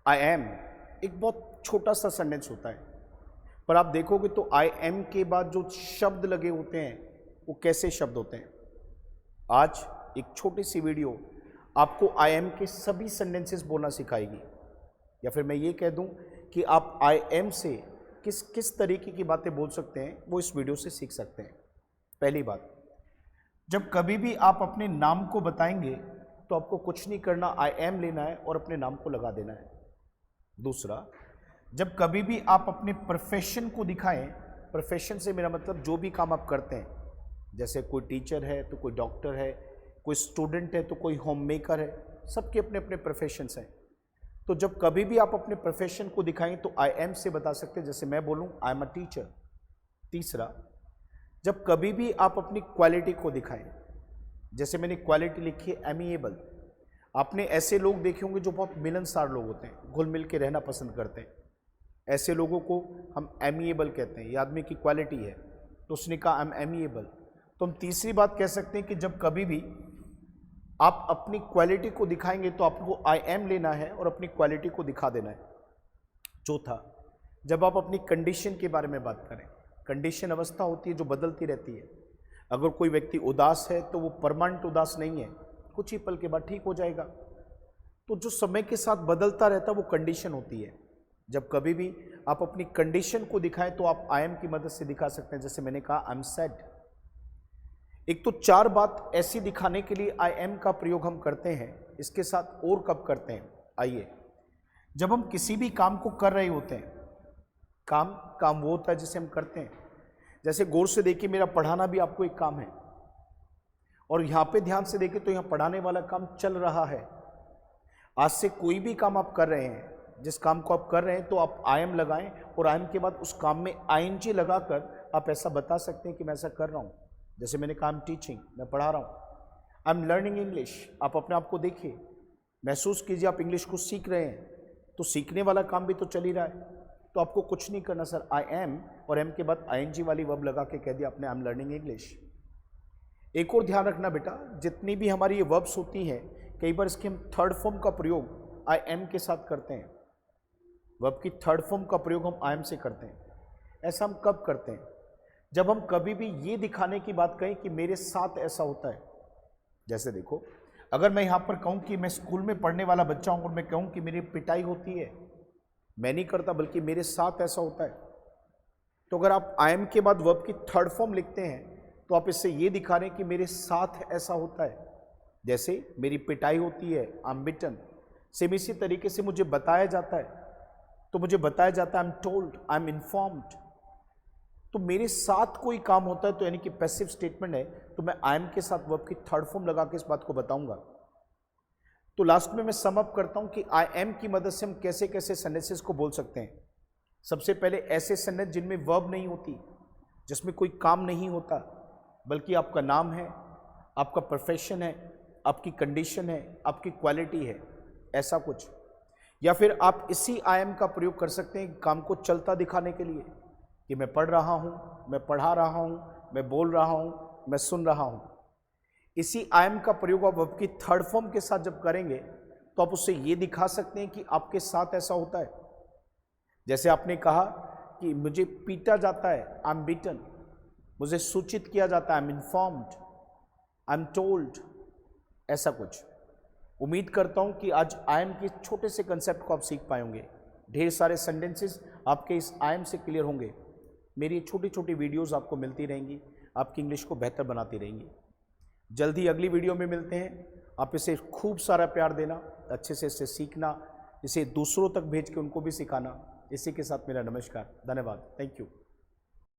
I am एक बहुत छोटा सा सेंटेंस होता है, पर आप देखोगे तो आई एम के बाद जो शब्द लगे होते हैं वो कैसे शब्द होते हैं। आज एक छोटी सी वीडियो आपको आई एम के सभी सेंटेंसेस बोलना सिखाएगी, या फिर मैं ये कह दूं कि आप आई एम से किस किस तरीके की बातें बोल सकते हैं वो इस वीडियो से सीख सकते हैं। पहली बात, जब कभी भी आप अपने नाम को बताएंगे तो आपको कुछ नहीं करना, आई एम लेना है और अपने नाम को लगा देना है। दूसरा, जब कभी भी आप अपने प्रोफेशन को दिखाएं, प्रोफेशन से मेरा मतलब जो भी काम आप करते हैं, जैसे कोई टीचर है तो कोई डॉक्टर है, कोई स्टूडेंट है तो कोई होम मेकर है, सबके अपने अपने प्रोफेशंस हैं। तो जब कभी भी आप अपने प्रोफेशन को दिखाएं तो आई एम से बता सकते हैं, जैसे मैं बोलूं आई एम अ टीचर। तीसरा, जब कभी भी आप अपनी क्वालिटी को दिखाएं, जैसे मैंने क्वालिटी लिखी है एमिएबल। आपने ऐसे लोग देखे होंगे जो बहुत मिलनसार लोग होते हैं, घुल मिल के रहना पसंद करते हैं, ऐसे लोगों को हम एमिएबल कहते हैं। ये आदमी की क्वालिटी है, तो उसने कहा आई एम एमिएबल। तो हम तीसरी बात कह सकते हैं कि जब कभी भी आप अपनी क्वालिटी को दिखाएंगे तो आपको आई एम लेना है और अपनी क्वालिटी को दिखा देना है। चौथा, जब आप अपनी कंडीशन के बारे में बात करें, कंडीशन अवस्था होती है जो बदलती रहती है। अगर कोई व्यक्ति उदास है तो वो परमानेंट उदास नहीं है, कुछ ही पल के बाद ठीक हो जाएगा। तो जो समय के साथ बदलता रहता है वो कंडीशन होती है। जब कभी भी आप अपनी कंडीशन को दिखाएं तो आप आई एम की मदद से दिखा सकते हैं, जैसे मैंने कहा आई एम सैड। एक तो 4 बात ऐसी दिखाने के लिए आई एम का प्रयोग हम करते हैं। इसके साथ और कब करते हैं, आइए। जब हम किसी भी काम को कर रहे होते हैं, काम वो होता है जिसे हम करते हैं। जैसे गौर से देखिए, मेरा पढ़ाना भी आपको एक काम है, और यहाँ पे ध्यान से देखिए तो यहाँ पढ़ाने वाला काम चल रहा है। आज से कोई भी काम आप कर रहे हैं, जिस काम को आप कर रहे हैं तो आप आई एम लगाएं, और आई एम के बाद उस काम में आई एन जी लगाकर आप ऐसा बता सकते हैं कि मैं ऐसा कर रहा हूँ। जैसे मैंने कहा आई एम टीचिंग, मैं पढ़ा रहा हूँ। आई एम लर्निंग इंग्लिश, आप अपने आप को देखिए, महसूस कीजिए आप इंग्लिश को सीख रहे हैं, तो सीखने वाला काम भी तो चल ही रहा है। तो आपको कुछ नहीं करना सर, आई एम और एम के बाद आई एन जी वाली वर्ब लगा के कह दिया आपने आई एम लर्निंग इंग्लिश। एक और ध्यान रखना बेटा, जितनी भी हमारी ये वर्ब्स होती हैं, कई बार इसके हम थर्ड फॉर्म का प्रयोग आई एम के साथ करते हैं। वर्ब की थर्ड फॉर्म का प्रयोग हम आई एम से करते हैं। ऐसा हम कब करते हैं, जब हम कभी भी ये दिखाने की बात कहें कि मेरे साथ ऐसा होता है। जैसे देखो, अगर मैं यहाँ पर कहूँ कि मैं स्कूल में पढ़ने वाला बच्चा हूँ और मैं कहूँ कि मेरी पिटाई होती है, मैं नहीं करता बल्कि मेरे साथ ऐसा होता है। तो अगर आप आई एम के बाद वर्ब की थर्ड फॉर्म लिखते हैं तो आप इससे ये दिखा रहे हैं कि मेरे साथ ऐसा होता है। जैसे मेरी पिटाई होती है, आई एम बिटन। सेम इसी तरीके से मुझे बताया जाता है, तो मुझे बताया जाता है I am told, I am informed. तो मेरे साथ कोई काम होता है तो यानी कि पैसिव स्टेटमेंट है, तो मैं आई एम के साथ वर्ब की थर्ड फॉर्म लगा के इस बात को बताऊंगा। तो लास्ट में मैं सम अप करता हूं कि आई एम की मदद से हम कैसे कैसे सेंटेंसेस को बोल सकते हैं। सबसे पहले ऐसे सेंटेंस जिनमें वर्ब नहीं होती, जिसमें कोई काम नहीं होता, बल्कि आपका नाम है, आपका प्रोफेशन है, आपकी कंडीशन है, आपकी क्वालिटी है, ऐसा कुछ। या फिर आप इसी आई एम का प्रयोग कर सकते हैं काम को चलता दिखाने के लिए, कि मैं पढ़ रहा हूँ, मैं पढ़ा रहा हूँ, मैं बोल रहा हूँ, मैं सुन रहा हूँ। इसी आई एम का प्रयोग आप वर्ब की थर्ड फॉर्म के साथ जब करेंगे तो आप उससे ये दिखा सकते हैं कि आपके साथ ऐसा होता है। जैसे आपने कहा कि मुझे पीटा जाता है, आई एम बीटन। मुझे सूचित किया जाता है, I am informed, I am told, ऐसा कुछ। उम्मीद करता हूं कि आज आई एम के छोटे से कंसेप्ट को आप सीख पाए होंगे। ढेर सारे सेंटेंसेस आपके इस आई एम से क्लियर होंगे। मेरी छोटी छोटी वीडियोस आपको मिलती रहेंगी, आपकी इंग्लिश को बेहतर बनाती रहेंगी। जल्दी अगली वीडियो में मिलते हैं। आप इसे खूब सारा प्यार देना, अच्छे से इसे सीखना, इसे दूसरों तक भेज के उनको भी सिखाना। इसी के साथ मेरा नमस्कार, धन्यवाद, थैंक यू।